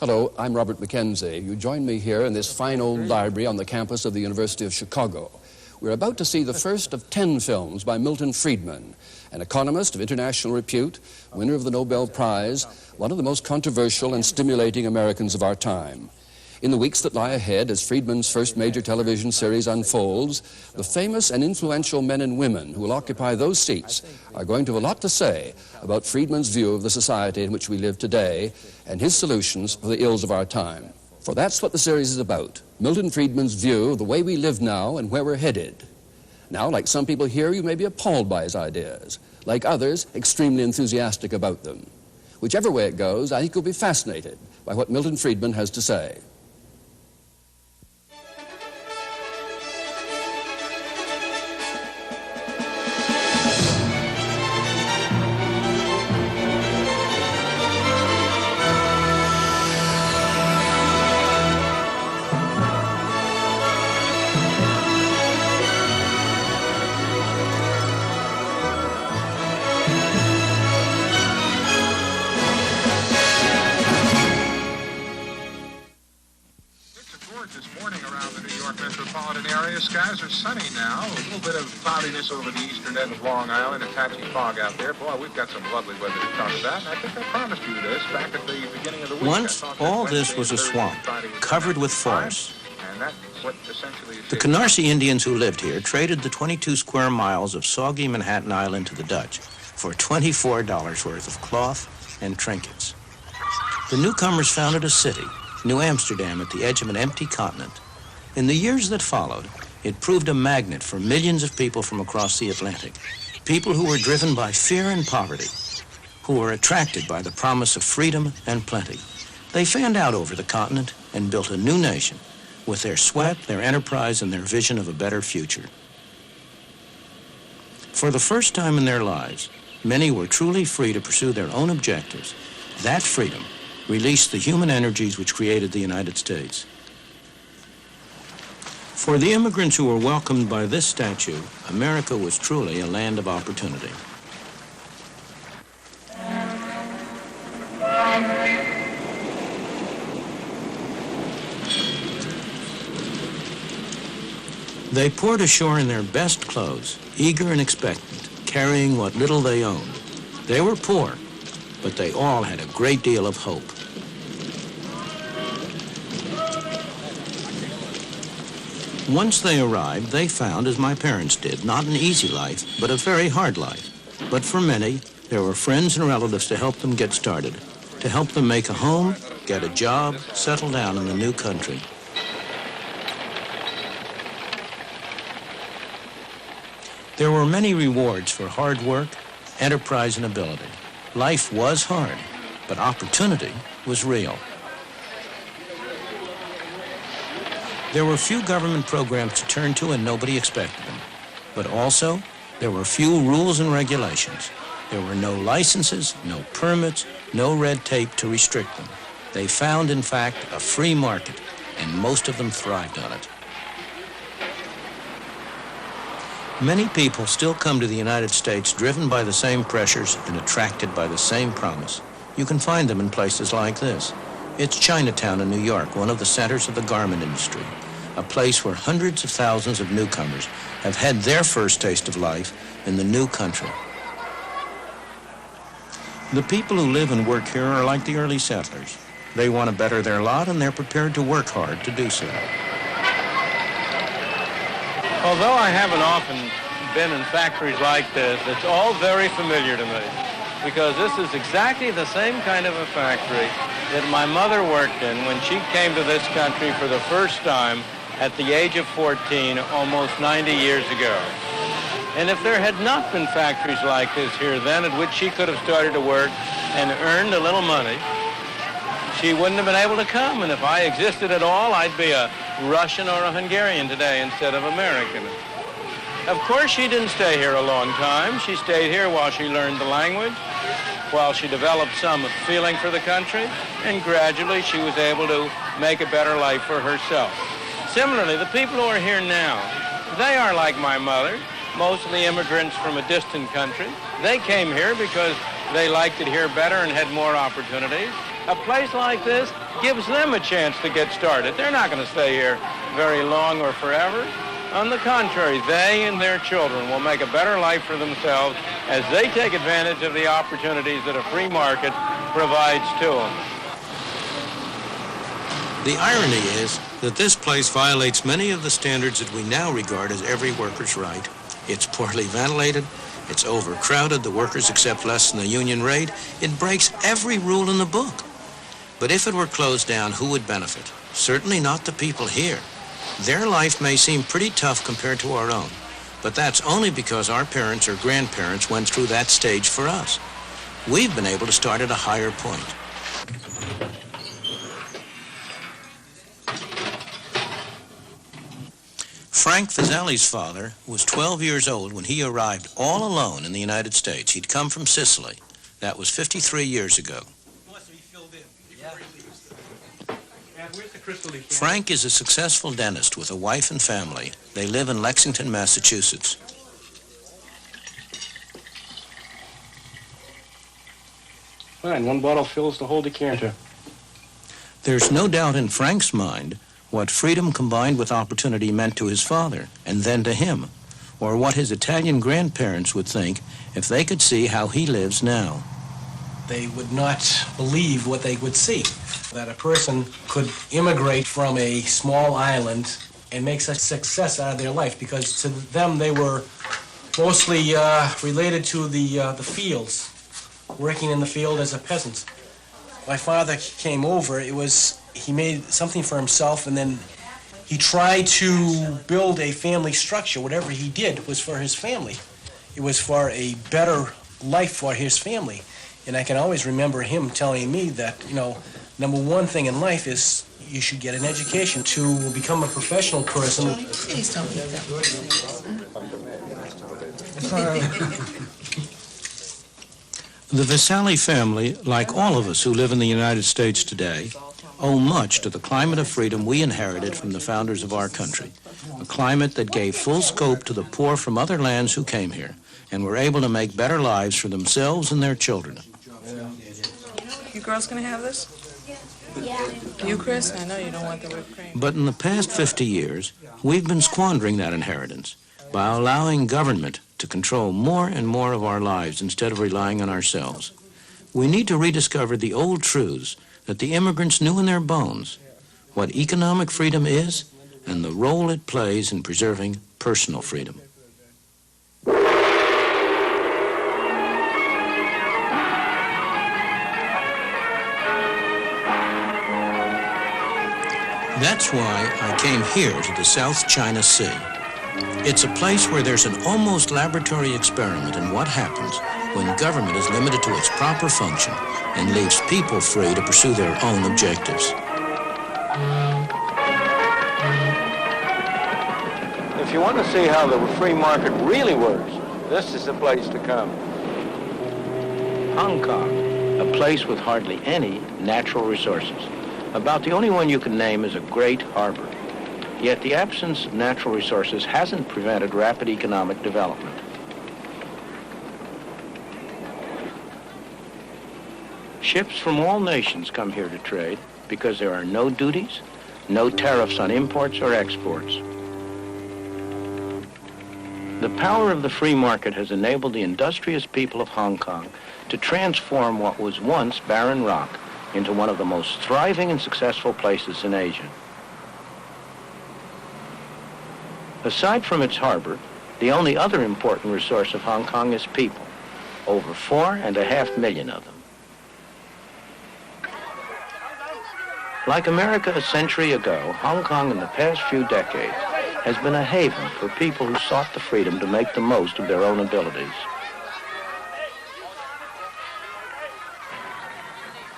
Hello, I'm Robert Mackenzie. You join me here in this fine old library on the campus of the University of Chicago. We're about to see the first of 10 films by Milton Friedman, an economist of international repute, winner of the Nobel Prize, one of the most controversial and stimulating Americans of our time. In the weeks that lie ahead, as Friedman's first major television series unfolds, the famous and influential men and women who will occupy those seats are going to have a lot to say about Friedman's view of the society in which we live today and his solutions for the ills of our time. For that's what the series is about, Milton Friedman's view of the way we live now and where we're headed. Now, like some people here, you may be appalled by his ideas. Like others, extremely enthusiastic about them. Whichever way it goes, I think you'll be fascinated by what Milton Friedman has to say. Skies are sunny now. A little bit of cloudiness over the eastern end of Long Island, a patchy fog out there. Boy, we've got some lovely weather to talk about. And I think I promised you this back at the beginning of the week. Once, all this was a swamp, covered with forests. The Canarsie Indians who lived here traded the 22 square miles of soggy Manhattan Island to the Dutch for $24 worth of cloth and trinkets. The newcomers founded a city, New Amsterdam, at the edge of an empty continent. In the years that followed, it proved a magnet for millions of people from across the Atlantic, people who were driven by fear and poverty, who were attracted by the promise of freedom and plenty. They fanned out over the continent and built a new nation with their sweat, their enterprise, and their vision of a better future. For the first time in their lives, many were truly free to pursue their own objectives. That freedom released the human energies which created the United States. For the immigrants who were welcomed by this statue, America was truly a land of opportunity. They poured ashore in their best clothes, eager and expectant, carrying what little they owned. They were poor, but they all had a great deal of hope. Once they arrived, they found, as my parents did, not an easy life, but a very hard life. But for many, there were friends and relatives to help them get started, to help them make a home, get a job, settle down in the new country. There were many rewards for hard work, enterprise, and ability. Life was hard, but opportunity was real. There were few government programs to turn to and nobody expected them. But also, there were few rules and regulations. There were no licenses, no permits, no red tape to restrict them. They found, in fact, a free market, and most of them thrived on it. Many people still come to the United States driven by the same pressures and attracted by the same promise. You can find them in places like this. It's Chinatown in New York, one of the centers of the garment industry, a place where hundreds of thousands of newcomers have had their first taste of life in the new country. The people who live and work here are like the early settlers. They want to better their lot, and they're prepared to work hard to do so. Although I haven't often been in factories like this, it's all very familiar to me, because this is exactly the same kind of a factory that my mother worked in when she came to this country for the first time at the age of 14, almost 90 years ago. And if there had not been factories like this here then, at which she could have started to work and earned a little money, she wouldn't have been able to come. And if I existed at all, I'd be a Russian or a Hungarian today instead of American. Of course, she didn't stay here a long time. She stayed here while she learned the language, while she developed some feeling for the country, and gradually she was able to make a better life for herself. Similarly, the people who are here now, they are like my mother, mostly immigrants from a distant country. They came here because they liked it here better and had more opportunities. A place like this gives them a chance to get started. They're not going to stay here very long or forever. On the contrary, they and their children will make a better life for themselves as they take advantage of the opportunities that a free market provides to them. The irony is that this place violates many of the standards that we now regard as every worker's right. It's poorly ventilated, it's overcrowded, the workers accept less than the union rate, it breaks every rule in the book. But if it were closed down, who would benefit? Certainly not the people here. Their life may seem pretty tough compared to our own, but that's only because our parents or grandparents went through that stage for us. We've been able to start at a higher point. Frank Fazeli's father was 12 years old when he arrived all alone in the United States. He'd come from Sicily. That was 53 years ago. Frank is a successful dentist with a wife and family. They live in Lexington, Massachusetts. Fine, one bottle fills the whole decanter. There's no doubt in Frank's mind what freedom combined with opportunity meant to his father, and then to him, or what his Italian grandparents would think if they could see how he lives now. They would not believe what they would see, that a person could immigrate from a small island and make such success out of their life, because to them they were mostly related to the fields, working in the field as a peasant. My father came over, he made something for himself, and then he tried to build a family structure. Whatever he did was for his family. It was for a better life for his family. And I can always remember him telling me that, number one thing in life is you should get an education to become a professional person. Please don't eat that. The Vasali family, like all of us who live in the United States today, owe much to the climate of freedom we inherited from the founders of our country, a climate that gave full scope to the poor from other lands who came here and were able to make better lives for themselves and their children. You girls gonna have this? Yeah. You, Chris? I know you don't want the whipped cream. But in the past 50 years, we've been squandering that inheritance by allowing government to control more and more of our lives instead of relying on ourselves. We need to rediscover the old truths that the immigrants knew in their bones, what economic freedom is and the role it plays in preserving personal freedom. That's why I came here to the South China Sea. It's a place where there's an almost laboratory experiment in what happens when government is limited to its proper function and leaves people free to pursue their own objectives. If you want to see how the free market really works, this is the place to come. Hong Kong, a place with hardly any natural resources. About the only one you can name is a great harbor. Yet the absence of natural resources hasn't prevented rapid economic development. Ships from all nations come here to trade because there are no duties, no tariffs on imports or exports. The power of the free market has enabled the industrious people of Hong Kong to transform what was once barren rock into one of the most thriving and successful places in Asia. Aside from its harbor, the only other important resource of Hong Kong is people, over 4.5 million of them. Like America a century ago, Hong Kong in the past few decades has been a haven for people who sought the freedom to make the most of their own abilities.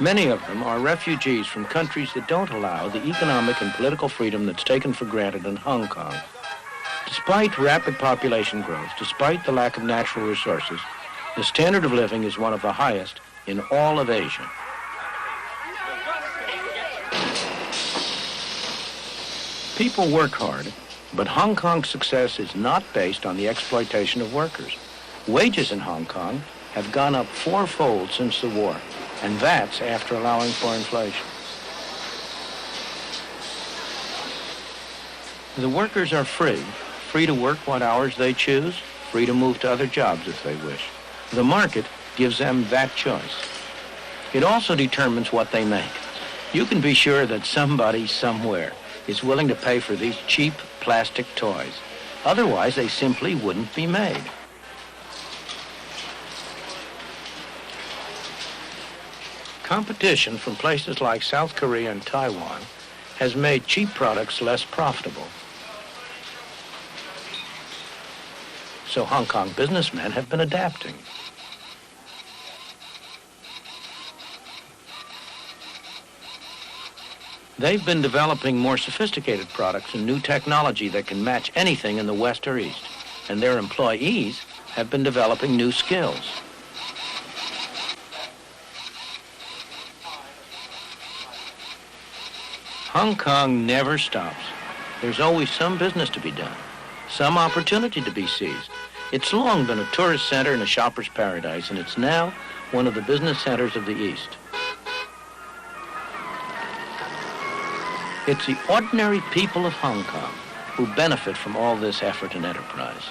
Many of them are refugees from countries that don't allow the economic and political freedom that's taken for granted in Hong Kong. Despite rapid population growth, despite the lack of natural resources, the standard of living is one of the highest in all of Asia. People work hard, but Hong Kong's success is not based on the exploitation of workers. Wages in Hong Kong have gone up 4-fold since the war. And that's after allowing for inflation. The workers are free to work what hours they choose, free to move to other jobs if they wish. The market gives them that choice. It also determines what they make. You can be sure that somebody somewhere is willing to pay for these cheap plastic toys. Otherwise, they simply wouldn't be made. Competition from places like South Korea and Taiwan has made cheap products less profitable. So Hong Kong businessmen have been adapting. They've been developing more sophisticated products and new technology that can match anything in the West or East. And their employees have been developing new skills. Hong Kong never stops. There's always some business to be done, some opportunity to be seized. It's long been a tourist center and a shopper's paradise, and it's now one of the business centers of the East. It's the ordinary people of Hong Kong who benefit from all this effort and enterprise.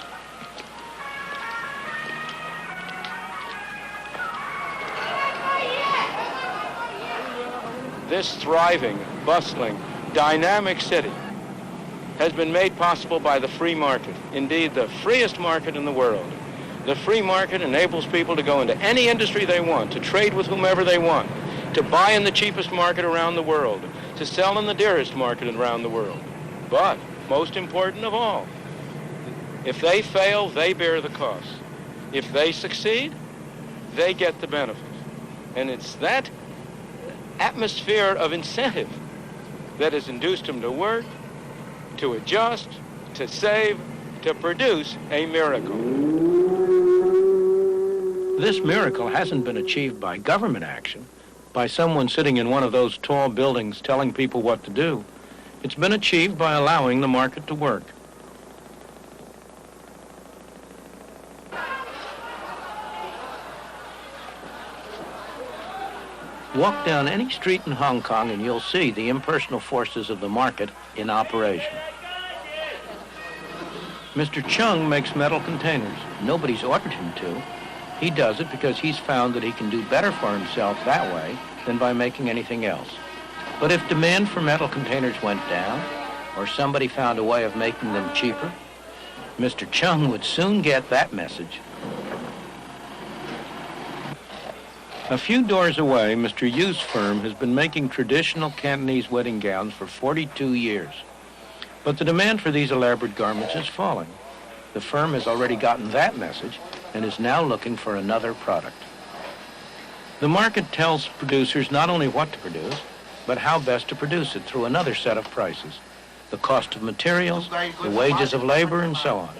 This thriving, bustling, dynamic city has been made possible by the free market. Indeed, the freest market in the world. The free market enables people to go into any industry they want, to trade with whomever they want, to buy in the cheapest market around the world, to sell in the dearest market around the world. But, most important of all, if they fail, they bear the cost. If they succeed, they get the benefit. And it's that atmosphere of incentive that has induced them to work, to adjust, to save, to produce a miracle. This miracle hasn't been achieved by government action, by someone sitting in one of those tall buildings telling people what to do. It's been achieved by allowing the market to work. Walk down any street in Hong Kong and you'll see the impersonal forces of the market in operation. Mr. Chung makes metal containers. Nobody's ordered him to. He does it because he's found that he can do better for himself that way than by making anything else. But if demand for metal containers went down, or somebody found a way of making them cheaper, Mr. Chung would soon get that message. A few doors away, Mr. Yu's firm has been making traditional Cantonese wedding gowns for 42 years. But the demand for these elaborate garments is falling. The firm has already gotten that message and is now looking for another product. The market tells producers not only what to produce, but how best to produce it through another set of prices. The cost of materials, the wages of labor, and so on.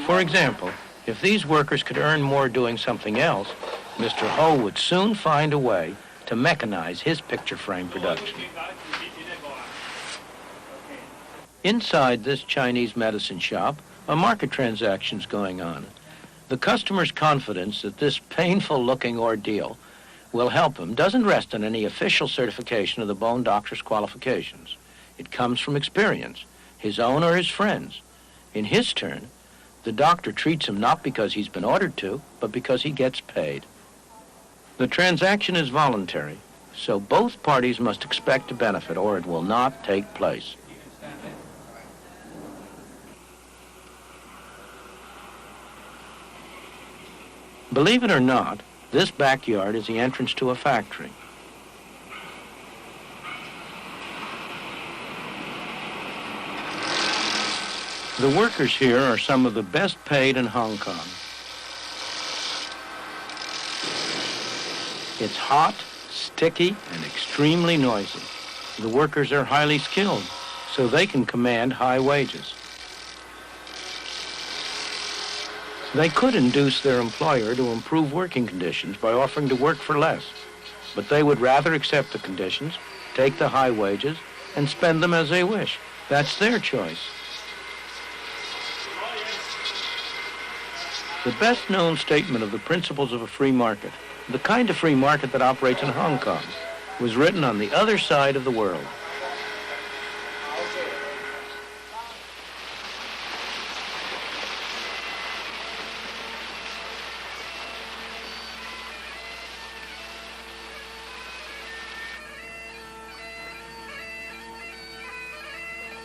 For example, if these workers could earn more doing something else, Mr. Ho would soon find a way to mechanize his picture frame production. Inside this Chinese medicine shop, a market transaction's going on. The customer's confidence that this painful-looking ordeal will help him doesn't rest on any official certification of the bone doctor's qualifications. It comes from experience, his own or his friends. In his turn, the doctor treats him not because he's been ordered to, but because he gets paid. The transaction is voluntary, so both parties must expect a benefit or it will not take place. Believe it or not, this backyard is the entrance to a factory. The workers here are some of the best paid in Hong Kong. It's hot, sticky, and extremely noisy. The workers are highly skilled, so they can command high wages. They could induce their employer to improve working conditions by offering to work for less, but they would rather accept the conditions, take the high wages, and spend them as they wish. That's their choice. The best-known statement of the principles of a free market, the kind of free market that operates in Hong Kong, was written on the other side of the world.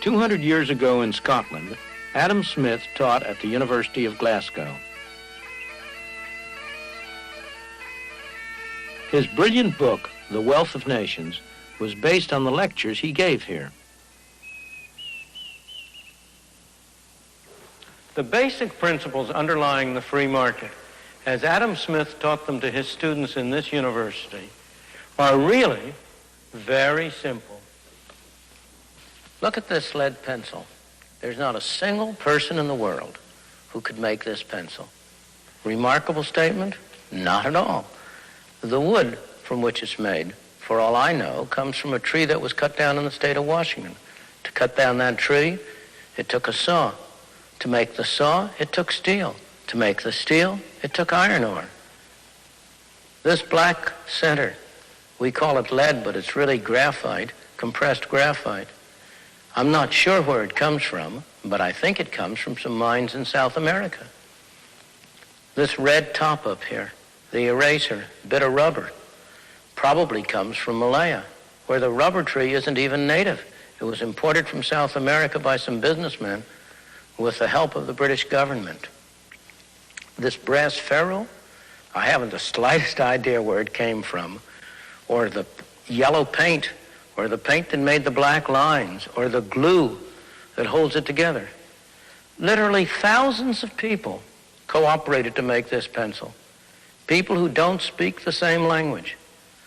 "200 years ago in Scotland, Adam Smith taught at the University of Glasgow. His brilliant book, The Wealth of Nations, was based on the lectures he gave here. The basic principles underlying the free market, as Adam Smith taught them to his students in this university, are really very simple. Look at this lead pencil. There's not a single person in the world who could make this pencil. Remarkable statement? Not at all. The wood from which it's made, for all I know, comes from a tree that was cut down in the state of Washington. To cut down that tree, it took a saw. To make the saw, it took steel. To make the steel, it took iron ore. This black center, we call it lead, but it's really graphite, compressed graphite. I'm not sure where it comes from, but I think it comes from some mines in South America. This red top up here, the eraser, bit of rubber, probably comes from Malaya, where the rubber tree isn't even native. It was imported from South America by some businessmen with the help of the British government. This brass ferrule, I haven't the slightest idea where it came from, or the yellow paint, or the paint that made the black lines, or the glue that holds it together. Literally thousands of people cooperated to make this pencil. People who don't speak the same language,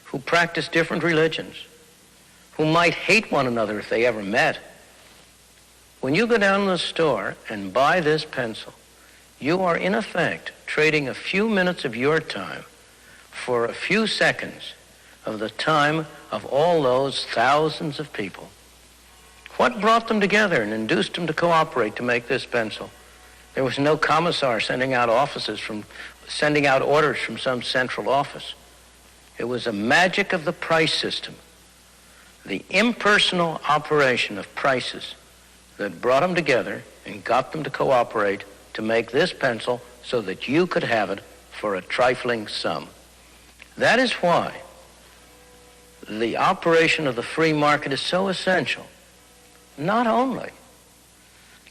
who practice different religions, who might hate one another if they ever met. When you go down to the store and buy this pencil, you are in effect trading a few minutes of your time for a few seconds of the time of all those thousands of people. What brought them together and induced them to cooperate to make this pencil? There was no commissar sending out orders from some central office. It was a magic of the price system, the impersonal operation of prices that brought them together and got them to cooperate to make this pencil so that you could have it for a trifling sum. That is why the operation of the free market is so essential, not only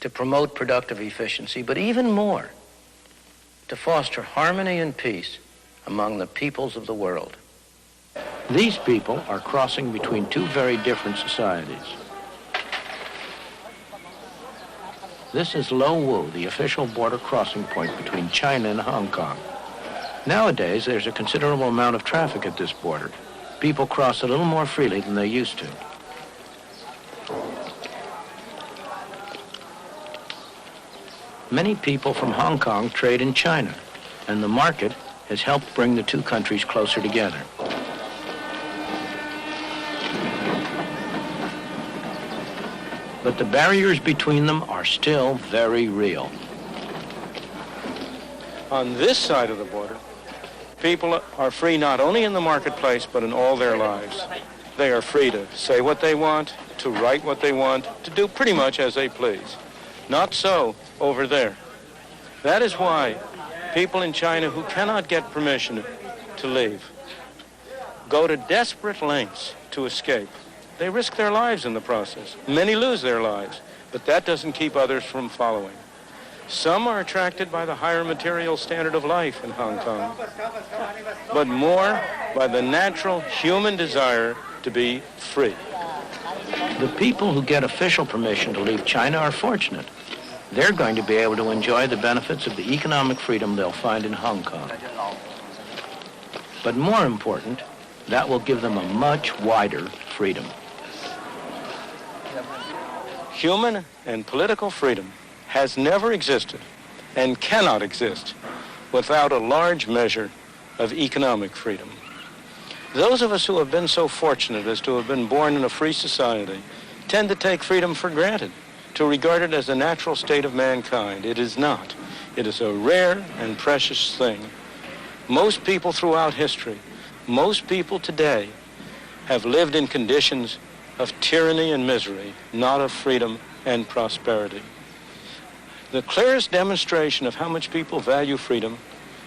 to promote productive efficiency, but even more, to foster harmony and peace among the peoples of the world. These people are crossing between two very different societies. This is Lo Wu, the official border crossing point between China and Hong Kong. Nowadays, there's a considerable amount of traffic at this border. People cross a little more freely than they used to. Many people from Hong Kong trade in China, and the market has helped bring the two countries closer together. But the barriers between them are still very real. On this side of the border, people are free not only in the marketplace, but in all their lives. They are free to say what they want, to write what they want, to do pretty much as they please. Not so over there. That is why people in China who cannot get permission to leave go to desperate lengths to escape. They risk their lives in the process. Many lose their lives, but that doesn't keep others from following. Some are attracted by the higher material standard of life in Hong Kong, but more by the natural human desire to be free. The people who get official permission to leave China are fortunate. They're going to be able to enjoy the benefits of the economic freedom they'll find in Hong Kong. But more important, that will give them a much wider freedom. Human and political freedom has never existed and cannot exist without a large measure of economic freedom. Those of us who have been so fortunate as to have been born in a free society tend to take freedom for granted. to regard it as a natural state of mankind. It is not. It is a rare and precious thing. Most people throughout history, most people today, have lived in conditions of tyranny and misery, not of freedom and prosperity. The clearest demonstration of how much people value freedom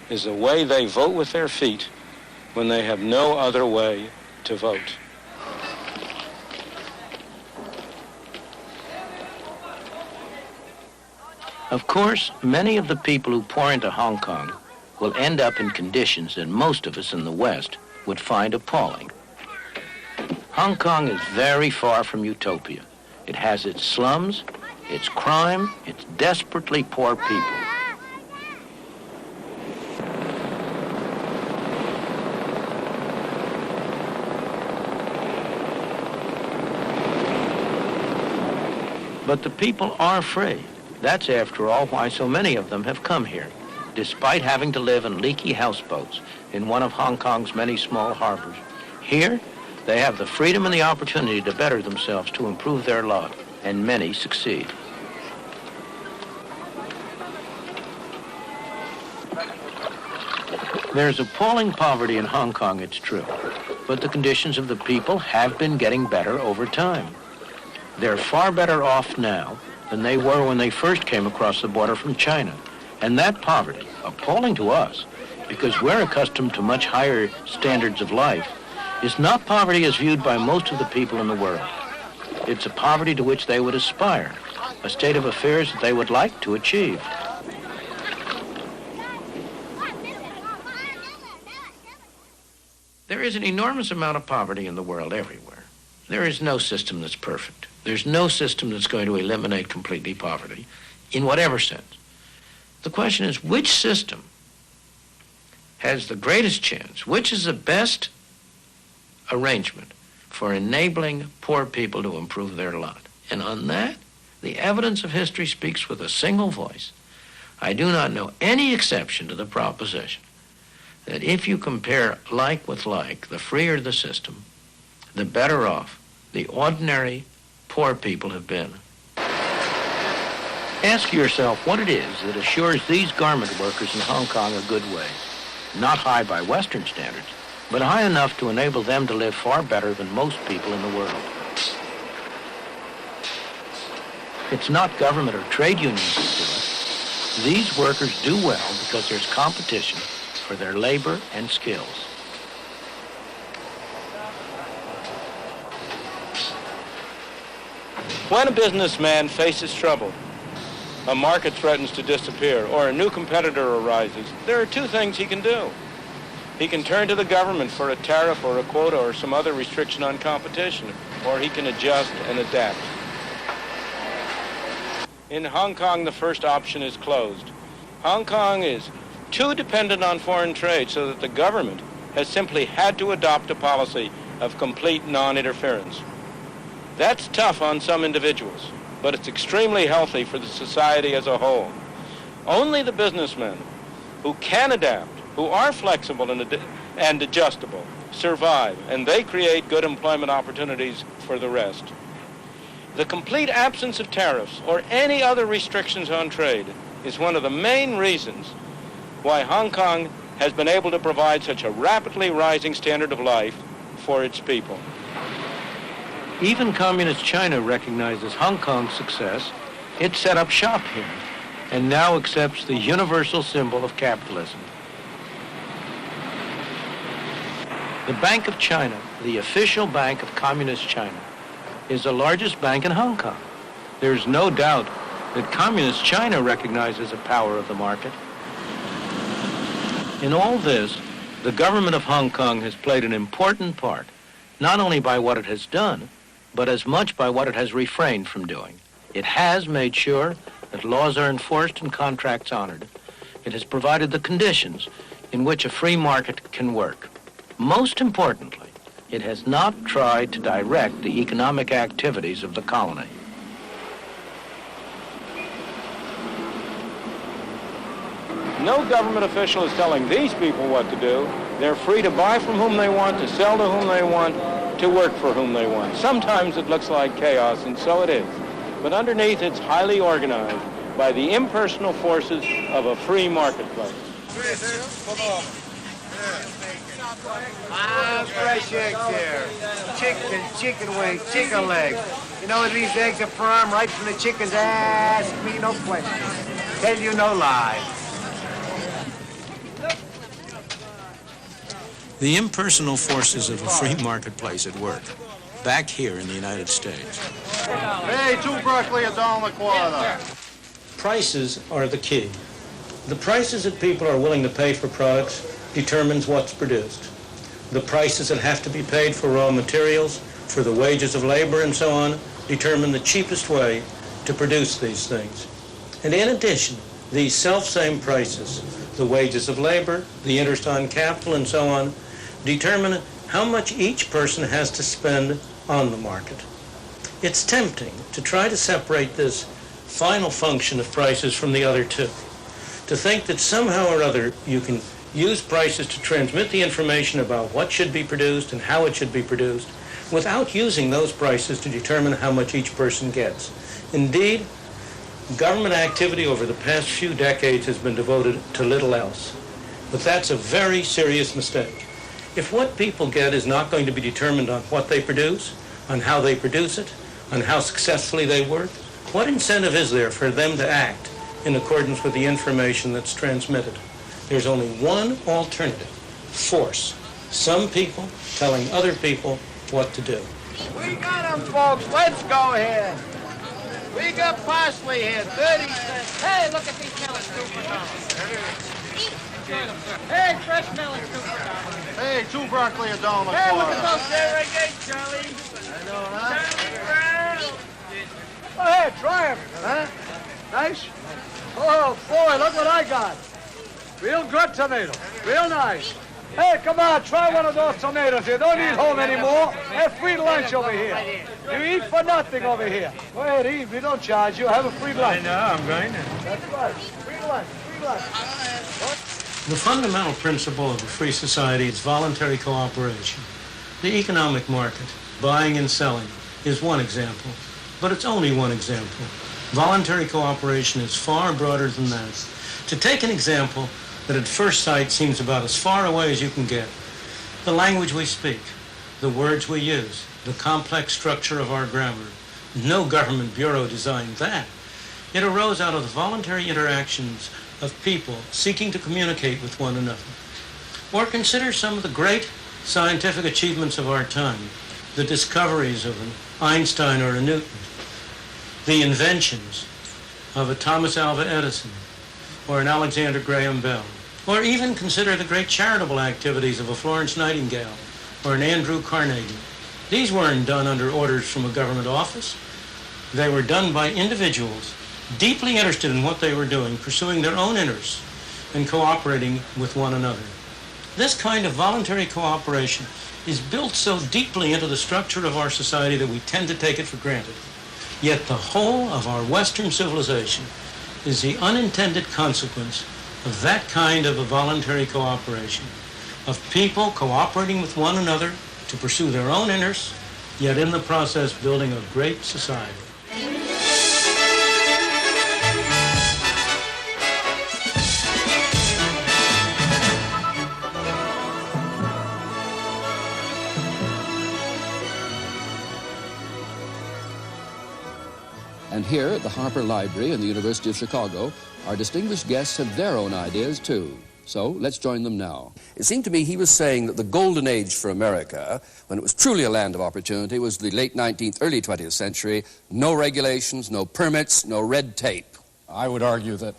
is the way they vote with their feet when they have no other way to vote. Of course, many of the people who pour into Hong Kong will end up in conditions that most of us in the West would find appalling. Hong Kong is very far from utopia. It has its slums, its crime, its desperately poor people. But the people are free. That's, after all, why so many of them have come here, despite having to live in leaky houseboats in one of Hong Kong's many small harbors. Here, they have the freedom and the opportunity to better themselves, to improve their lot, and many succeed. There's appalling poverty in Hong Kong, it's true, but the conditions of the people have been getting better over time. They're far better off now than they were when they first came across the border from China. And that poverty, appalling to us, because we're accustomed to much higher standards of life, is not poverty as viewed by most of the people in the world. It's a poverty to which they would aspire, a state of affairs that they would like to achieve. There is an enormous amount of poverty in the world everywhere. There is no system that's perfect. There's no system that's going to eliminate completely poverty, in whatever sense. The question is, which system has the greatest chance? Which is the best arrangement for enabling poor people to improve their lot? And on that, the evidence of history speaks with a single voice. I do not know any exception to the proposition that if you compare like with like, the freer the system, the better off the ordinary poor people have been. Ask yourself what it is that assures these garment workers in Hong Kong a good wage. Not high by Western standards, but high enough to enable them to live far better than most people in the world. It's not government or trade unions that do it. These workers do well because there's competition for their labor and skills. When a businessman faces trouble, a market threatens to disappear, or a new competitor arises, there are two things he can do. He can turn to the government for a tariff or a quota or some other restriction on competition, or he can adjust and adapt. In Hong Kong, the first option is closed. Hong Kong is too dependent on foreign trade so that the government has simply had to adopt a policy of complete non-interference. That's tough on some individuals, but it's extremely healthy for the society as a whole. Only the businessmen who can adapt, who are flexible and adjustable, survive, and they create good employment opportunities for the rest. The complete absence of tariffs or any other restrictions on trade is one of the main reasons why Hong Kong has been able to provide such a rapidly rising standard of life for its people. Even Communist China recognizes Hong Kong's success. It set up shop here and now accepts the universal symbol of capitalism. The Bank of China, the official bank of Communist China, is the largest bank in Hong Kong. There's no doubt that Communist China recognizes the power of the market. In all this, the government of Hong Kong has played an important part, not only by what it has done, but as much by what it has refrained from doing. It has made sure that laws are enforced and contracts honored. It has provided the conditions in which a free market can work. Most importantly, it has not tried to direct the economic activities of the colony. No government official is telling these people what to do. They're free to buy from whom they want, to sell to whom they want, to work for whom they want. Sometimes it looks like chaos, and so it is. but underneath it's highly organized by the impersonal forces of a free marketplace. Fresh eggs here. Chicken wings, chicken legs. You know these eggs are firm right from the chicken's ass. Me no question. Tell you no lie. The impersonal forces of a free marketplace at work, back here in the United States. Hey, 2 broccoli, $1.25. Prices are the key. The prices that people are willing to pay for products determines what's produced. The prices that have to be paid for raw materials, for the wages of labor and so on, determine the cheapest way to produce these things. And in addition, these self-same prices, the wages of labor, the interest on capital and so on, determine how much each person has to spend on the market. It's tempting to try to separate this final function of prices from the other two, to think that somehow or other you can use prices to transmit the information about what should be produced and how it should be produced without using those prices to determine how much each person gets. Indeed, government activity over the past few decades has been devoted to little else. But that's a very serious mistake. If what people get is not going to be determined on what they produce, on how they produce it, on how successfully they work, what incentive is there for them to act in accordance with the information that's transmitted? There's only one alternative: force. Some people telling other people what to do. We got them, folks. Let's go ahead. We got parsley here, 30 cents. Hey, look at these melons, $2. Hey, fresh melons, $2. Hey, 2 broccoli, $1.25. Hey, look at those there again, Charlie. I know, huh? Charlie Brown. Oh, hey, try them, huh? Nice? Oh, boy, look what I got. Real good tomato. Real nice. Hey, come on, try one of those tomatoes. You don't eat home anymore. Have free lunch over here. You eat for nothing over here. Go ahead, eat. We don't charge you. Have a free lunch. I know, I'm going to. That's right. Free lunch. Free lunch. The fundamental principle of a free society is voluntary cooperation. The economic market, buying and selling, is one example, but it's only one example. Voluntary cooperation is far broader than that. To take an example that at first sight seems about as far away as you can get, the language we speak, the words we use, the complex structure of our grammar. No government bureau designed that. It arose out of the voluntary interactions of people seeking to communicate with one another. Or consider some of the great scientific achievements of our time, the discoveries of an Einstein or a Newton, the inventions of a Thomas Alva Edison or an Alexander Graham Bell, or even consider the great charitable activities of a Florence Nightingale or an Andrew Carnegie. These weren't done under orders from a government office. They were done by individuals deeply interested in what they were doing, pursuing their own interests, and cooperating with one another. This kind of voluntary cooperation is built so deeply into the structure of our society that we tend to take it for granted. Yet the whole of our Western civilization is the unintended consequence of that kind of a voluntary cooperation, of people cooperating with one another to pursue their own interests, yet in the process building a great society. And here at the Harper Library in the University of Chicago, our distinguished guests had their own ideas too. So let's join them now. It seemed to me he was saying that the golden age for America, when it was truly a land of opportunity, was the late 19th, early 20th century. No regulations, no permits, no red tape. I would argue that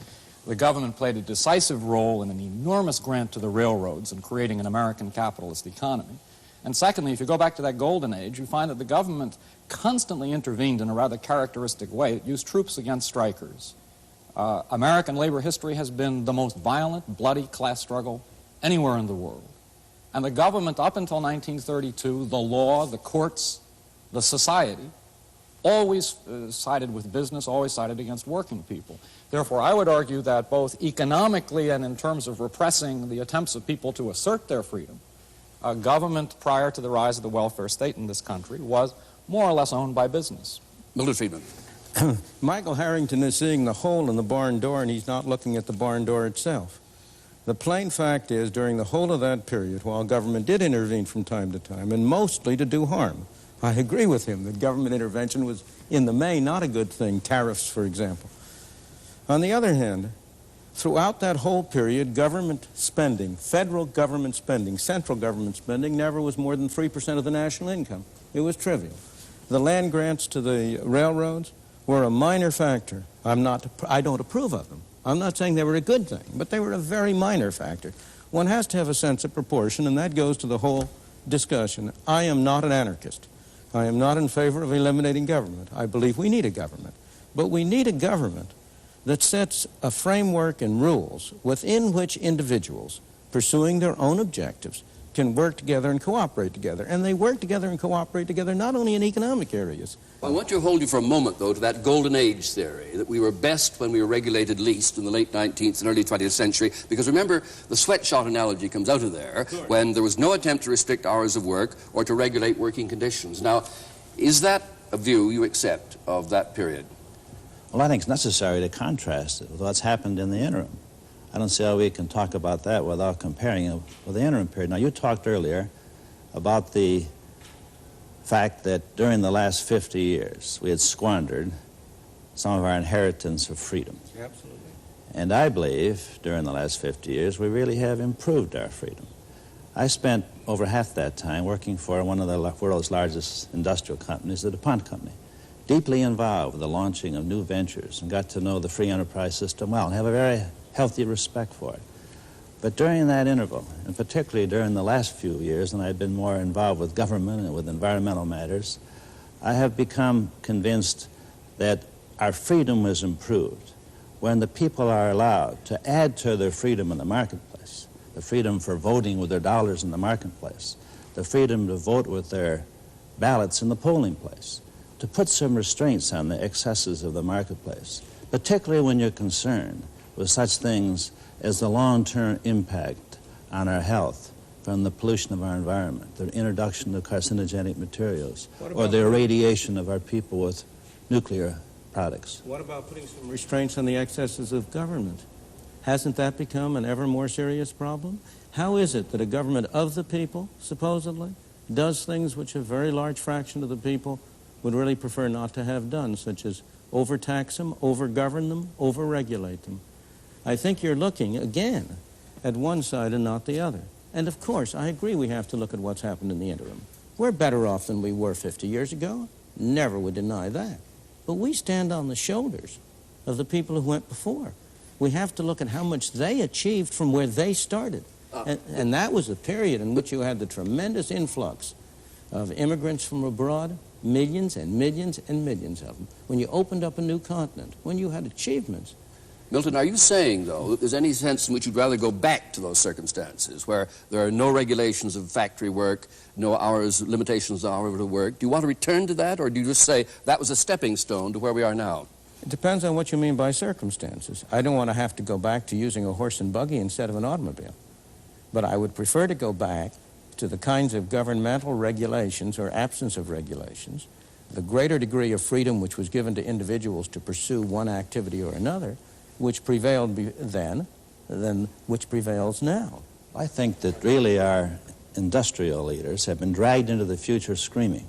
the government played a decisive role in an enormous grant to the railroads in creating an American capitalist economy. And secondly, if you go back to that golden age, you find that the government constantly intervened in a rather characteristic way. It used troops against strikers. American labor history has been the most violent, bloody class struggle anywhere in the world. And the government, up until 1932, the law, the courts, the society, always sided with business, always sided against working people. Therefore, I would argue that both economically and in terms of repressing the attempts of people to assert their freedom, government prior to the rise of the welfare state in this country was more or less owned by business. Milton Friedman. Michael Harrington is seeing the hole in the barn door, and he's not looking at the barn door itself. The plain fact is, during the whole of that period, while government did intervene from time to time, and mostly to do harm, I agree with him that government intervention was, in the main, not a good thing, tariffs, for example. On the other hand, throughout that whole period, government spending, federal government spending, central government spending, never was more than 3% of the national income. It was trivial. The land grants to the railroads were a minor factor. I don't approve of them. I'm not saying they were a good thing, but they were a very minor factor. One has to have a sense of proportion, and that goes to the whole discussion. I am not an anarchist. I am not in favor of eliminating government. I believe we need a government. But we need a government that sets a framework and rules within which individuals, pursuing their own objectives, can work together and cooperate together. And they work together and cooperate together not only in economic areas. I want to hold you for a moment, though, to that golden age theory, that we were best when we were regulated least in the late 19th and early 20th century, because remember, the sweatshop analogy comes out of there, when there was no attempt to restrict hours of work or to regulate working conditions. Now, is that a view you accept of that period? Well, I think it's necessary to contrast it with what's happened in the interim. I don't see how we can talk about that without comparing it with the interim period. Now, you talked earlier about the fact that during the last 50 years, we had squandered some of our inheritance of freedom. Absolutely. And I believe during the last 50 years, we really have improved our freedom. I spent over half that time working for one of the world's largest industrial companies, the DuPont Company, deeply involved with the launching of new ventures, and got to know the free enterprise system well and have a very healthy respect for it. But during that interval, and particularly during the last few years, when I've been more involved with government and with environmental matters, I have become convinced that our freedom was improved when the people are allowed to add to their freedom in the marketplace, the freedom for voting with their dollars in the marketplace, the freedom to vote with their ballots in the polling place, to put some restraints on the excesses of the marketplace, particularly when you're concerned with such things as the long-term impact on our health from the pollution of our environment, the introduction of carcinogenic materials, or the irradiation of our people with nuclear products. What about putting some restraints on the excesses of government? Hasn't that become an ever more serious problem? How is it that a government of the people, supposedly, does things which a very large fraction of the people would really prefer not to have done, such as overtax them, overgovern them, overregulate them? I think you're looking, again, at one side and not the other. And of course, I agree we have to look at what's happened in the interim. We're better off than we were 50 years ago. Never would deny that. But we stand on the shoulders of the people who went before. We have to look at how much they achieved from where they started. And that was a period in which you had the tremendous influx of immigrants from abroad, millions and millions and millions of them. When you opened up a new continent, when you had achievements. Milton, are you saying, though, that there's any sense in which you'd rather go back to those circumstances where there are no regulations of factory work, no hours, limitations on hours of work? Do you want to return to that, or do you just say that was a stepping stone to where we are now? It depends on what you mean by circumstances. I don't want to have to go back to using a horse and buggy instead of an automobile. But I would prefer to go back to the kinds of governmental regulations or absence of regulations, the greater degree of freedom which was given to individuals to pursue one activity or another, which prevailed then than which prevails now. I think that really our industrial leaders have been dragged into the future screaming.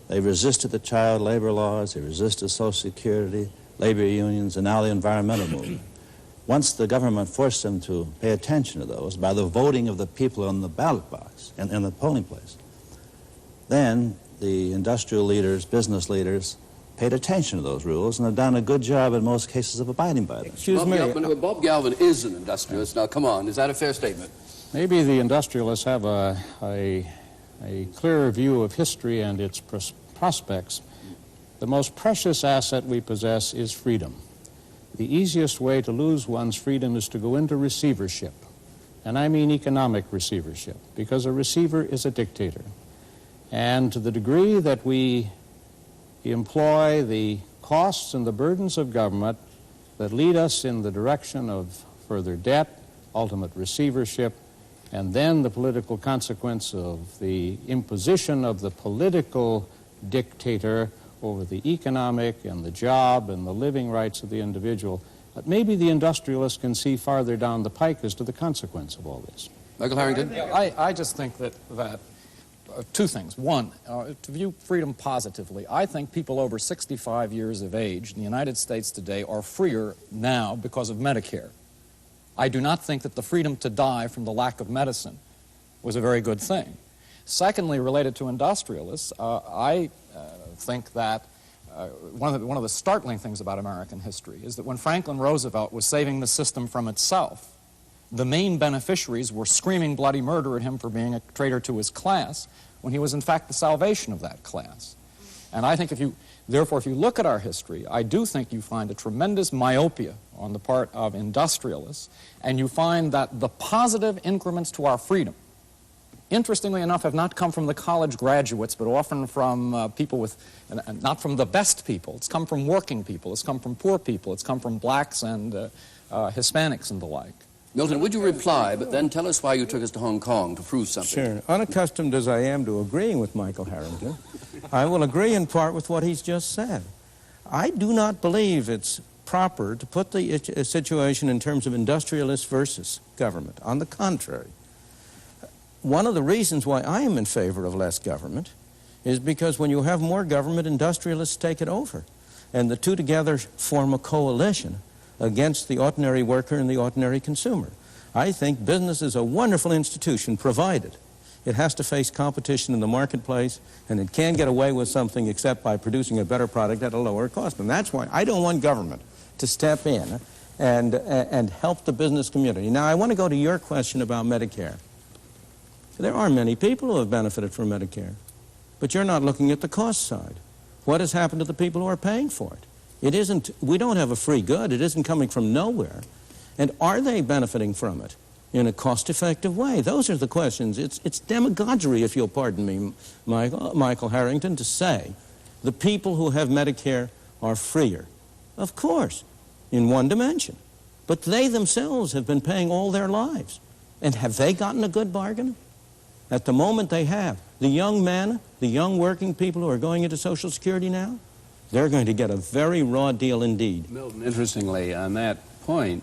They resisted the child labor laws, they resisted Social Security, labor unions, and now the environmental movement. Once the government forced them to pay attention to those by the voting of the people on the ballot box and in the polling place, then the industrial leaders, business leaders, paid attention to those rules and have done a good job in most cases of abiding by them. Excuse me. Bob Galvin is an industrialist. Now, come on, is that a fair statement? Maybe the industrialists have a clearer view of history and its prospects. The most precious asset we possess is freedom. The easiest way to lose one's freedom is to go into receivership. And I mean economic receivership, because a receiver is a dictator. And to the degree that we employ the costs and the burdens of government that lead us in the direction of further debt, ultimate receivership, and then the political consequence of the imposition of the political dictator over the economic and the job and the living rights of the individual that maybe the industrialists can see farther down the pike as to the consequence of all this. Michael Harrington? I just think that two things. One, to view freedom positively, I think people over 65 years of age in the United States today are freer now because of Medicare. I do not think that the freedom to die from the lack of medicine was a very good thing. Secondly, related to industrialists, I think that one of the startling things about American history is that when Franklin Roosevelt was saving the system from itself, the main beneficiaries were screaming bloody murder at him for being a traitor to his class, when he was in fact the salvation of that class. And I think therefore, if you look at our history, I do think you find a tremendous myopia on the part of industrialists, and you find that the positive increments to our freedom, interestingly enough, have not come from the college graduates, but often from people with, not from the best people. It's come from working people. It's come from poor people. It's come from blacks and Hispanics and the like. Milton, would you reply, but then tell us why you took us to Hong Kong to prove something? Sure. Unaccustomed as I am to agreeing with Michael Harrington, I will agree in part with what he's just said. I do not believe it's proper to put the situation in terms of industrialists versus government. On the contrary, one of the reasons why I am in favor of less government is because when you have more government, industrialists take it over. And the two together form a coalition against the ordinary worker and the ordinary consumer. I think business is a wonderful institution, provided it has to face competition in the marketplace, and it can't get away with something except by producing a better product at a lower cost. And that's why I don't want government to step in and help the business community. Now, I want to go to your question about Medicare. There are many people who have benefited from Medicare, but you're not looking at the cost side. What has happened to the people who are paying for it? We don't have a free good. It isn't coming from nowhere. And are they benefiting from it in a cost-effective way? Those are the questions. It's demagoguery, if you'll pardon me, Michael Harrington, to say the people who have Medicare are freer. Of course, in one dimension. But they themselves have been paying all their lives. And have they gotten a good bargain? At the moment they have. The young men, the young working people who are going into Social Security now, they're going to get a very raw deal indeed. Milton, interestingly, on that point,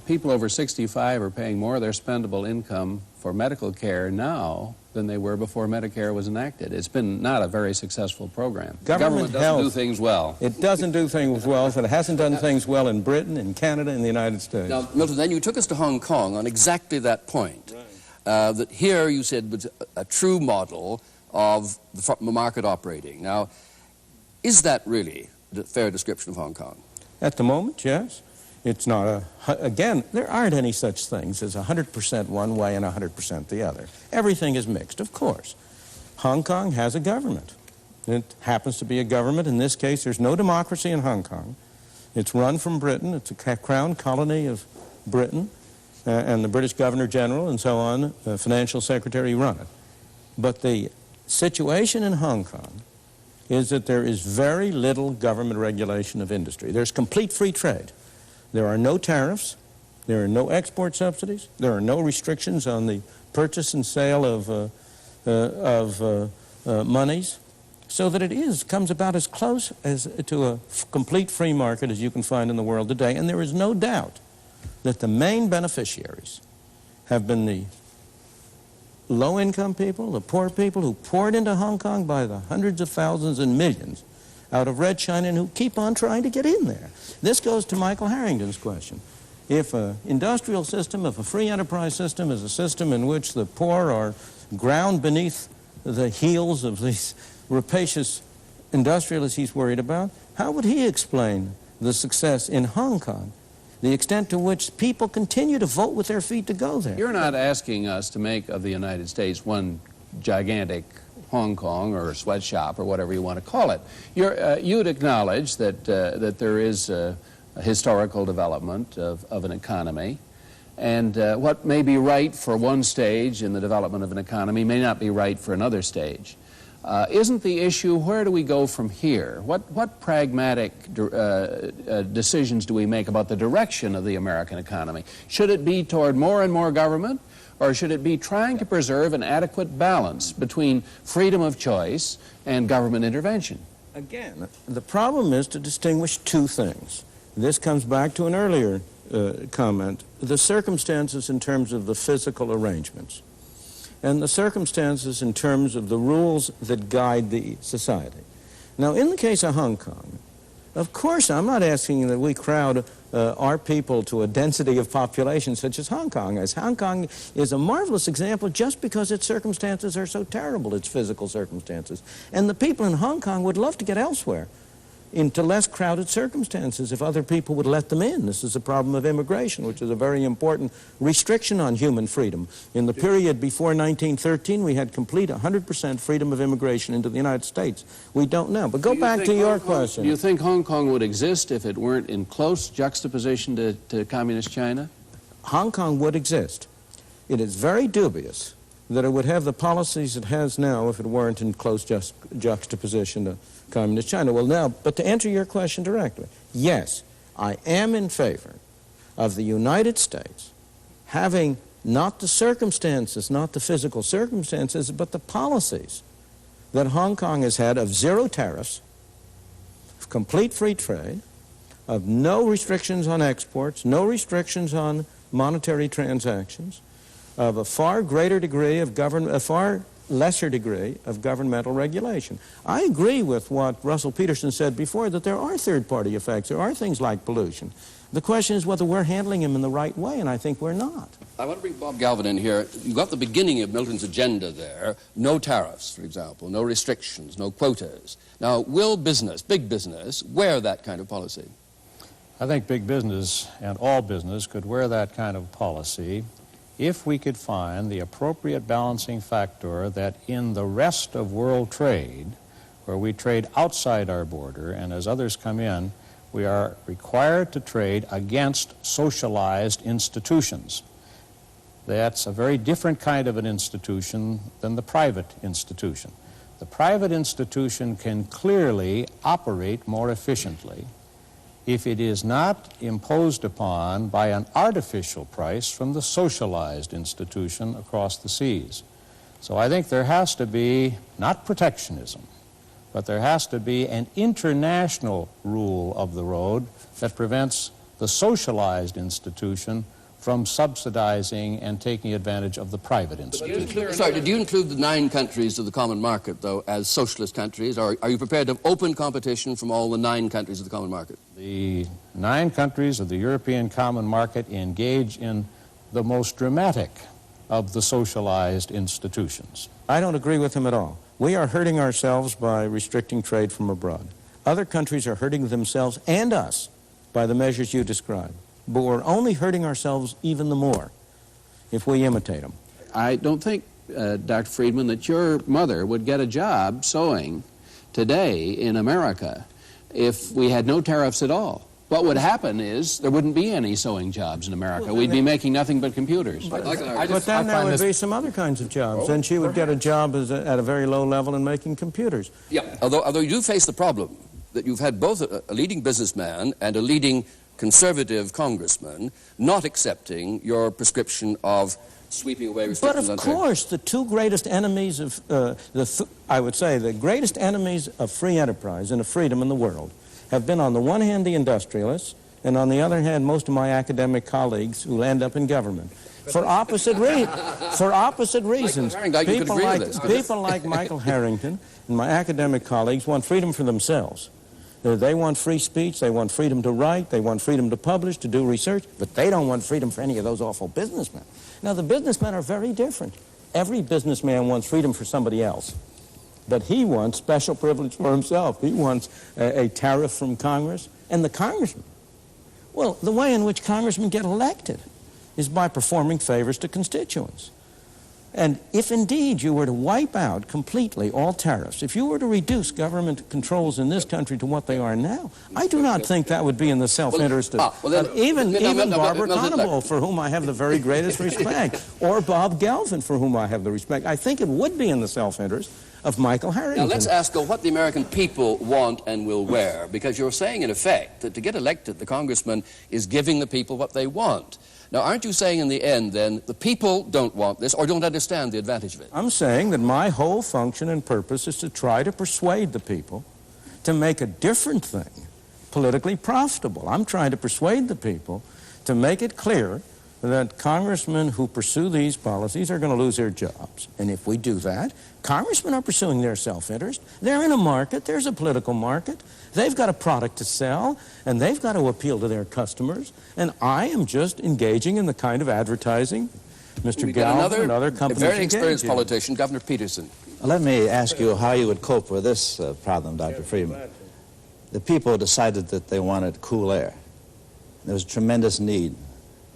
people over 65 are paying more of their spendable income for medical care now than they were before Medicare was enacted. It's been not a very successful program. Government doesn't do things well. It doesn't do things well, and it hasn't done things well in Britain, in Canada, and the United States. Now, Milton, then you took us to Hong Kong on exactly that point. Right. That here, you said, was a true model of the market operating. Now, is that really a fair description of Hong Kong? At the moment, yes. It's not again, there aren't any such things as 100% one way and 100% the other. Everything is mixed, of course. Hong Kong has a government. It happens to be a government. In this case, there's no democracy in Hong Kong. It's run from Britain. It's a crown colony of Britain, and the British Governor General and so on, financial secretary, run it. But the situation in Hong Kong is that there is very little government regulation of industry. There's complete free trade. There are no tariffs. There are no export subsidies. There are no restrictions on the purchase and sale of monies, so that it comes about as close as to a complete free market as you can find in the world today. And there is no doubt that the main beneficiaries have been the low-income people, the poor people who poured into Hong Kong by the hundreds of thousands and millions out of Red China and who keep on trying to get in there. This goes to Michael Harrington's question. If an industrial system, if a free enterprise system is a system in which the poor are ground beneath the heels of these rapacious industrialists he's worried about, how would he explain the success in Hong Kong, the extent to which people continue to vote with their feet to go there? You're not asking us to make of the United States one gigantic Hong Kong or sweatshop or whatever you want to call it. You'd acknowledge that there is a historical development of an economy, and what may be right for one stage in the development of an economy may not be right for another stage. Isn't the issue, where do we go from here? What pragmatic decisions do we make about the direction of the American economy? Should it be toward more and more government, or should it be trying to preserve an adequate balance between freedom of choice and government intervention? Again, the problem is to distinguish two things. This comes back to an earlier comment, the circumstances in terms of the physical arrangements, and the circumstances in terms of the rules that guide the society. Now, in the case of Hong Kong, of course, I'm not asking that we crowd our people to a density of population such as Hong Kong is. Hong Kong is a marvelous example just because its circumstances are so terrible, its physical circumstances. And the people in Hong Kong would love to get elsewhere into less crowded circumstances if other people would let them in. This is a problem of immigration, which is a very important restriction on human freedom. In the period before 1913, we had complete 100% freedom of immigration into the United States. We don't now. But go back to your question. Do you think Hong Kong would exist if it weren't in close juxtaposition to communist China? Hong Kong would exist. It is very dubious that it would have the policies it has now if it weren't in close juxtaposition to communist China. Well, now, but to answer your question directly, yes, I am in favor of the United States having not the circumstances, not the physical circumstances, but the policies that Hong Kong has had of zero tariffs, of complete free trade, of no restrictions on exports, no restrictions on monetary transactions, of a far greater degree of government, a far lesser degree of governmental regulation. I agree with what Russell Peterson said before, that there are third-party effects. There are things like pollution. The question is whether we're handling them in the right way, and I think we're not. I want to bring Bob Galvin in here. You got the beginning of Milton's agenda there. No tariffs, for example, no restrictions, no quotas. Now, will business, big business, wear that kind of policy? I think big business and all business could wear that kind of policy if we could find the appropriate balancing factor that in the rest of world trade, where we trade outside our border, and as others come in, we are required to trade against socialized institutions. That's a very different kind of an institution than the private institution. The private institution can clearly operate more efficiently if it is not imposed upon by an artificial price from the socialized institution across the seas. So I think there has to be, not protectionism, but there has to be an international rule of the road that prevents the socialized institution from subsidizing and taking advantage of the private institution. Sorry, did you include the 9 countries of the common market, though, as socialist countries? Or are you prepared to have open competition from all the 9 countries of the common market? The 9 countries of the European common market engage in the most dramatic of the socialized institutions. I don't agree with him at all. We are hurting ourselves by restricting trade from abroad. Other countries are hurting themselves and us by the measures you described. But we're only hurting ourselves even the more if we imitate them. I don't think, Dr. Friedman, that your mother would get a job sewing today in America if we had no tariffs at all. What would happen is there wouldn't be any sewing jobs in America. We'd be making nothing but computers. But then there would be some other kinds of jobs. Then she would get a job at a very low level in making computers. Yeah, although you do face the problem that you've had both a leading businessman and a leading conservative congressman not accepting your prescription of sweeping away restrictions. But of course, the 2 greatest enemies of, I would say, the greatest enemies of free enterprise and of freedom in the world have been, on the one hand, the industrialists, and on the other hand, most of my academic colleagues who end up in government. For opposite reasons. People like Michael Harrington and my academic colleagues want freedom for themselves. They want free speech, they want freedom to write, they want freedom to publish, to do research, but they don't want freedom for any of those awful businessmen. Now, the businessmen are very different. Every businessman wants freedom for somebody else, but he wants special privilege for himself. He wants a tariff from Congress. And the congressman, well, the way in which congressmen get elected is by performing favors to constituents. And if indeed you were to wipe out completely all tariffs, if you were to reduce government controls in this country to what they are now, I do not think that would be in the self-interest of even Barbara Conable, for whom I have the very greatest respect, or Bob Galvin, for whom I have the respect. I think it would be in the self-interest of Michael Harrington. Now let's ask what the American people want and will wear, because you're saying in effect that to get elected, the congressman is giving the people what they want. Now, aren't you saying in the end, then, the people don't want this or don't understand the advantage of it? I'm saying that my whole function and purpose is to try to persuade the people to make a different thing politically profitable. I'm trying to persuade the people to make it clear that congressmen who pursue these policies are going to lose their jobs. And if we do that, congressmen are pursuing their self-interest. They're in a market. There's a political market. They've got a product to sell, and they've got to appeal to their customers. And I am just engaging in the kind of advertising Mr. Galvin and other companies very experienced politician, Governor Peterson. Let me ask you how you would cope with this problem, Dr. Friedman. The people decided that they wanted cool air. There was a tremendous need.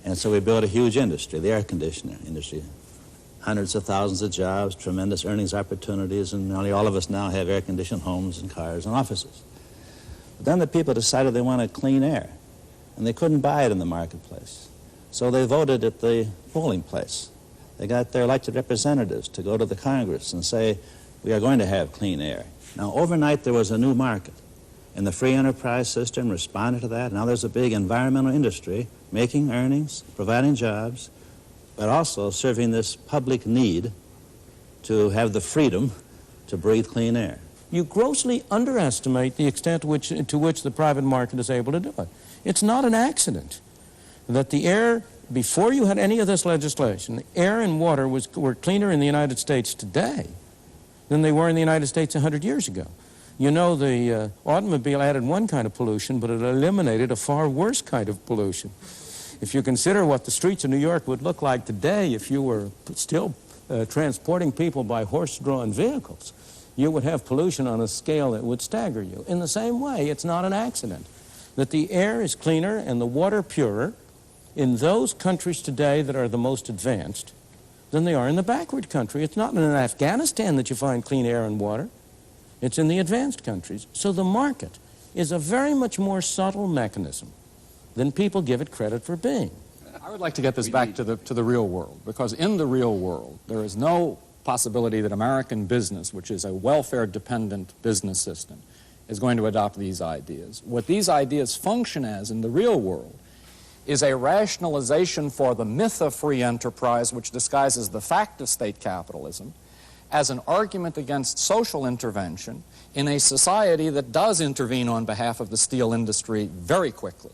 And so we built a huge industry, the air conditioner industry. Hundreds of thousands of jobs, tremendous earnings opportunities, and nearly all of us now have air-conditioned homes and cars and offices. But then the people decided they wanted clean air, and they couldn't buy it in the marketplace. So they voted at the polling place. They got their elected representatives to go to the Congress and say, we are going to have clean air. Now, overnight there was a new market, and the free enterprise system responded to that. Now there's a big environmental industry making earnings, providing jobs, but also serving this public need to have the freedom to breathe clean air. You grossly underestimate the extent to which the private market is able to do it. It's not an accident that the air, before you had any of this legislation, the air and water were cleaner in the United States today than they were in the United States 100 years ago. You know, the automobile added one kind of pollution, but it eliminated a far worse kind of pollution. If you consider what the streets of New York would look like today if you were still transporting people by horse-drawn vehicles, you would have pollution on a scale that would stagger you. In the same way, it's not an accident that the air is cleaner and the water purer in those countries today that are the most advanced than they are in the backward country. It's not in Afghanistan that you find clean air and water. It's in the advanced countries. So the market is a very much more subtle mechanism than people give it credit for being. I would like to get this back to the real world, because in the real world, there is no possibility that American business, which is a welfare-dependent business system, is going to adopt these ideas. What these ideas function as in the real world is a rationalization for the myth of free enterprise, which disguises the fact of state capitalism, as an argument against social intervention in a society that does intervene on behalf of the steel industry very quickly.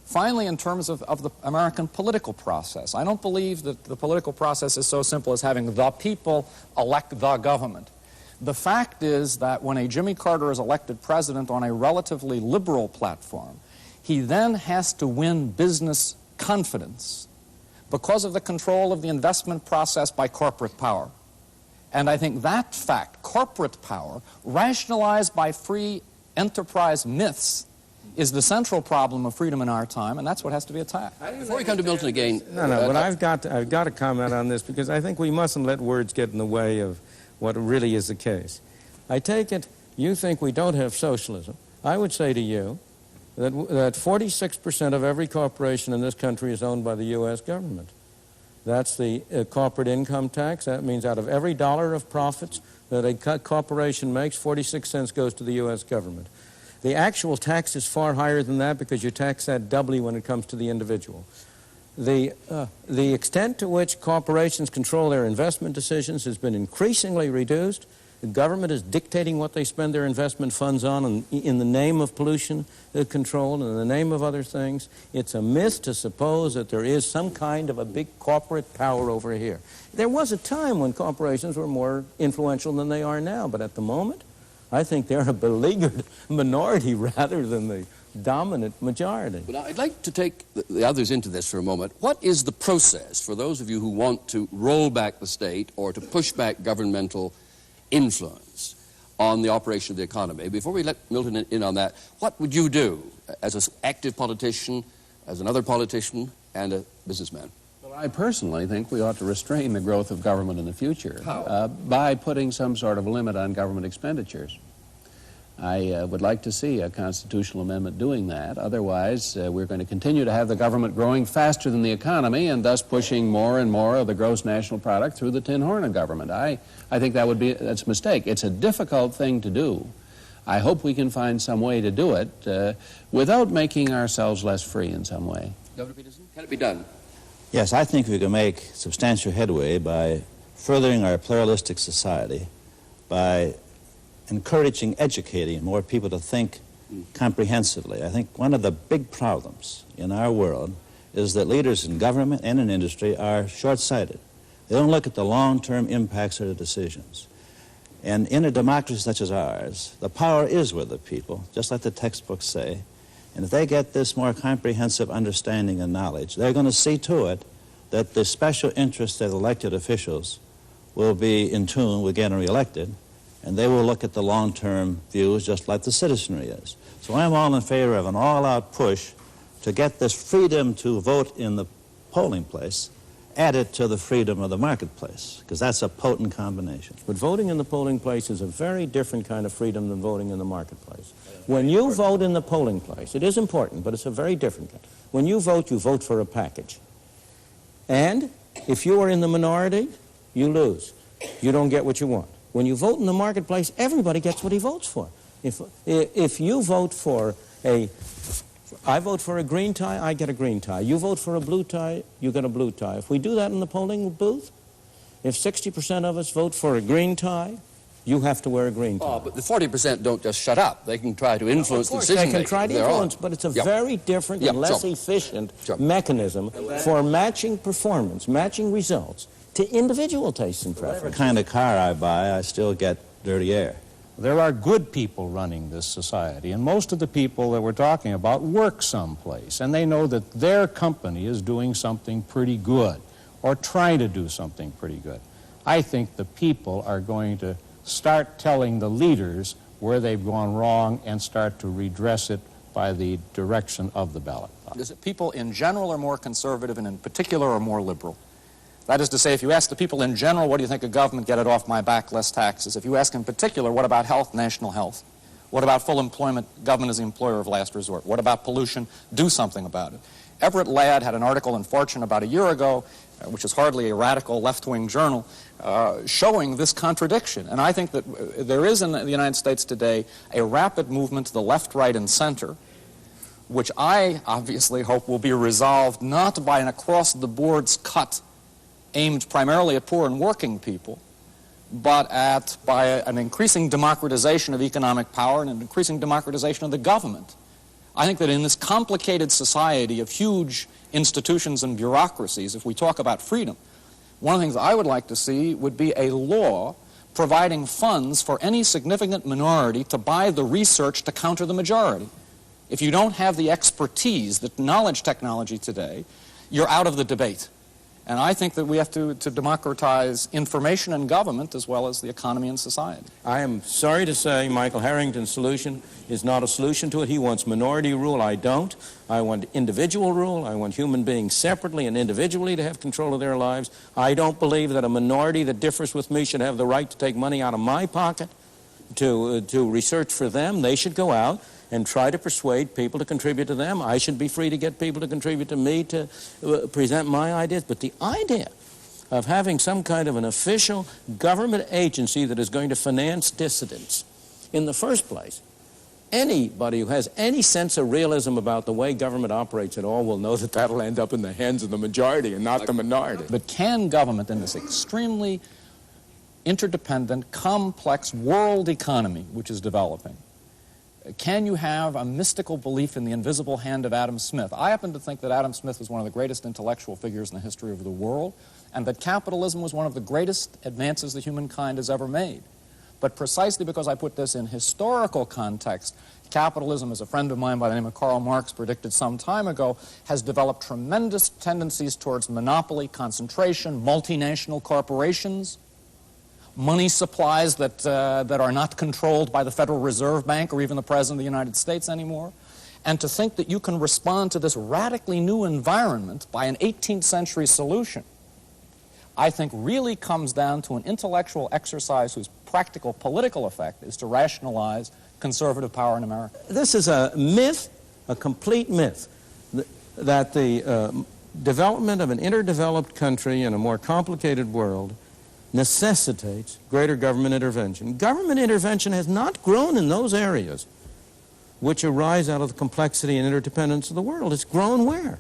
Finally, in terms of the American political process, I don't believe that the political process is so simple as having the people elect the government. The fact is that when a Jimmy Carter is elected president on a relatively liberal platform, he then has to win business confidence because of the control of the investment process by corporate power. And I think that fact, corporate power, rationalized by free enterprise myths, is the central problem of freedom in our time, and that's what has to be attacked. Before we come to Milton again... No, but I've got to comment on this, because I think we mustn't let words get in the way of what really is the case. I take it you think we don't have socialism. I would say to you that 46% of every corporation in this country is owned by the U.S. government. That's the corporate income tax. That means out of every dollar of profits that a corporation makes, 46 cents goes to the U.S. government. The actual tax is far higher than that because you tax that doubly when it comes to the individual. The extent to which corporations control their investment decisions has been increasingly reduced. The government is dictating what they spend their investment funds on in the name of pollution control and in the name of other things. It's a myth to suppose that there is some kind of a big corporate power over here. There was a time when corporations were more influential than they are now, but at the moment, I think they're a beleaguered minority rather than the dominant majority. But I'd like to take the others into this for a moment. What is the process for those of you who want to roll back the state or to push back governmental influence on the operation of the economy? Before we let Milton in on that, what would you do as an active politician, as another politician, and a businessman? Well, I personally think we ought to restrain the growth of government in the future. How? By putting some sort of limit on government expenditures. I would like to see a constitutional amendment doing that. Otherwise, we're going to continue to have the government growing faster than the economy and thus pushing more and more of the gross national product through the tin horn of government. I think that's a mistake. It's a difficult thing to do. I hope we can find some way to do it without making ourselves less free in some way. Governor Peterson, can it be done? Yes, I think we can make substantial headway by furthering our pluralistic society, by encouraging, educating more people to think comprehensively. I think one of the big problems in our world is that leaders in government and in industry are short-sighted. They don't look at the long-term impacts of their decisions. And in a democracy such as ours, the power is with the people, just like the textbooks say. And if they get this more comprehensive understanding and knowledge, they're going to see to it that the special interests of elected officials will be in tune with getting reelected, and they will look at the long-term views just like the citizenry is. So I'm all in favor of an all-out push to get this freedom to vote in the polling place added to the freedom of the marketplace, because that's a potent combination. But voting in the polling place is a very different kind of freedom than voting in the marketplace. When you vote in the polling place, it is important, but it's a very different kind. When you vote for a package. And if you are in the minority, you lose. You don't get what you want. When you vote in the marketplace, everybody gets what he votes for. If you vote for I vote for a green tie, I get a green tie. You vote for a blue tie, you get a blue tie. If we do that in the polling booth, if 60% of us vote for a green tie, you have to wear a green tie. Oh, but the 40% don't just shut up. They can try to influence the decision-making. They can try to influence, but it's a very different and less efficient mechanism for matching performance, matching results to individual tastes and preferences. Whatever kind of car I buy, I still get dirty air. There are good people running this society, and most of the people that we're talking about work someplace, and they know that their company is doing something pretty good or trying to do something pretty good. I think the people are going to start telling the leaders where they've gone wrong and start to redress it by the direction of the ballot box. Is it people in general are more conservative and in particular are more liberal? That is to say, if you ask the people in general, what do you think of government, get it off my back, less taxes. If you ask in particular, what about health, national health? What about full employment, government is the employer of last resort? What about pollution? Do something about it. Everett Ladd had an article in Fortune about a year ago, which is hardly a radical left-wing journal, showing this contradiction. And I think that there is in the United States today a rapid movement to the left, right, and center, which I obviously hope will be resolved not by an across-the-boards cut aimed primarily at poor and working people, but by an increasing democratization of economic power and an increasing democratization of the government. I think that in this complicated society of huge institutions and bureaucracies, if we talk about freedom, one of the things I would like to see would be a law providing funds for any significant minority to buy the research to counter the majority. If you don't have the expertise, the knowledge technology today, you're out of the debate. And I think that we have to democratize information and government as well as the economy and society. I am sorry to say Michael Harrington's solution is not a solution to it. He wants minority rule. I don't. I want individual rule. I want human beings separately and individually to have control of their lives. I don't believe that a minority that differs with me should have the right to take money out of my pocket to research for them. They should go out and try to persuade people to contribute to them. I should be free to get people to contribute to me to present my ideas. But the idea of having some kind of an official government agency that is going to finance dissidents, in the first place, anybody who has any sense of realism about the way government operates at all will know that that'll end up in the hands of the majority and not the minority. But can government in this extremely interdependent, complex world economy which is developing, can you have a mystical belief in the invisible hand of Adam Smith? I happen to think that Adam Smith was one of the greatest intellectual figures in the history of the world, and that capitalism was one of the greatest advances that humankind has ever made. But precisely because I put this in historical context, capitalism, as a friend of mine by the name of Karl Marx predicted some time ago, has developed tremendous tendencies towards monopoly, concentration, multinational corporations, money supplies that are not controlled by the Federal Reserve Bank or even the President of the United States anymore. And to think that you can respond to this radically new environment by an 18th century solution, I think really comes down to an intellectual exercise whose practical political effect is to rationalize conservative power in America. This is a myth, a complete myth, that the development of an underdeveloped country in a more complicated world necessitates greater government intervention. Government intervention has not grown in those areas which arise out of the complexity and interdependence of the world. It's grown where?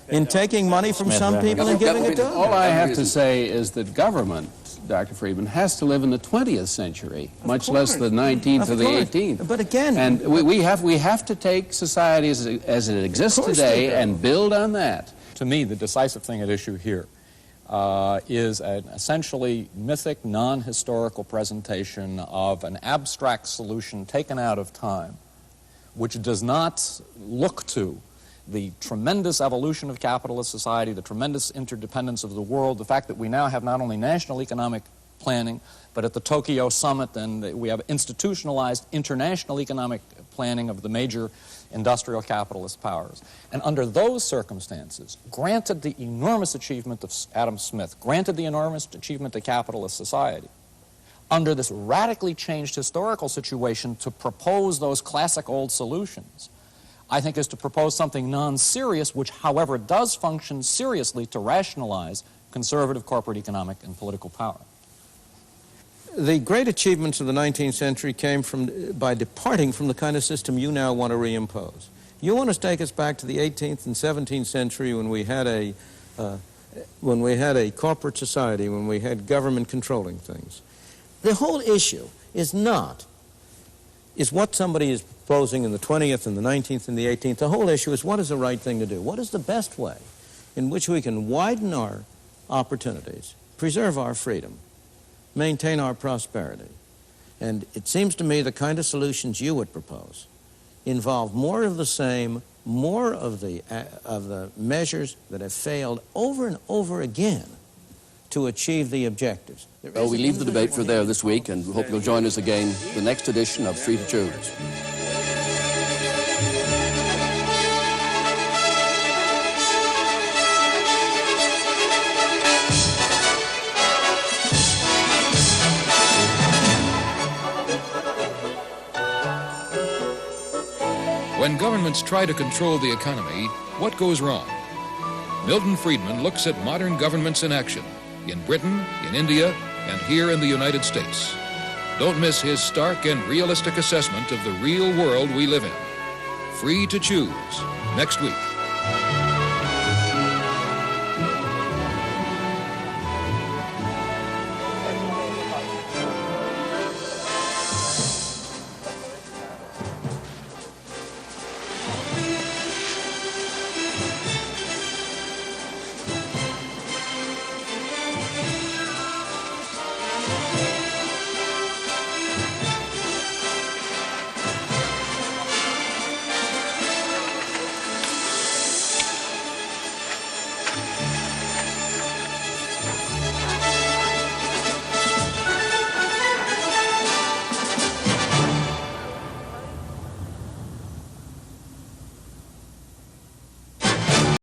In taking money from some people and giving it to others. All I have to say is that government Dr. Friedman, has to live in the 20th century, much less the 19th or the 18th. But again... And we have to take society as it exists today and build on that. To me, the decisive thing at issue here is an essentially mythic, non-historical presentation of an abstract solution taken out of time, which does not look to the tremendous evolution of capitalist society, the tremendous interdependence of the world, the fact that we now have not only national economic planning, but at the Tokyo summit, and we have institutionalized international economic planning of the major industrial capitalist powers. And under those circumstances, granted the enormous achievement of Adam Smith, granted the enormous achievement of capitalist society, under this radically changed historical situation, to propose those classic old solutions, I think, is to propose something non-serious, which, however, does function seriously to rationalize conservative corporate economic and political power. The great achievements of the 19th century came by departing from the kind of system you now want to reimpose. You want to take us back to the 18th and 17th century when we had a corporate society, when we had government controlling things. The whole issue is what somebody is proposing in the 20th and the 19th and the 18th. The whole issue is what is the right thing to do? What is the best way in which we can widen our opportunities, preserve our freedom, maintain our prosperity? And it seems to me the kind of solutions you would propose involve more of the same, more of the measures that have failed over and over again to achieve the objectives. Well, we leave the debate for there this week, and we hope you'll join us again the next edition of Free to Choose. When governments try to control the economy, what goes wrong? Milton Friedman looks at modern governments in action, in Britain, in India, and here in the United States. Don't miss his stark and realistic assessment of the real world we live in. Free to Choose, next week.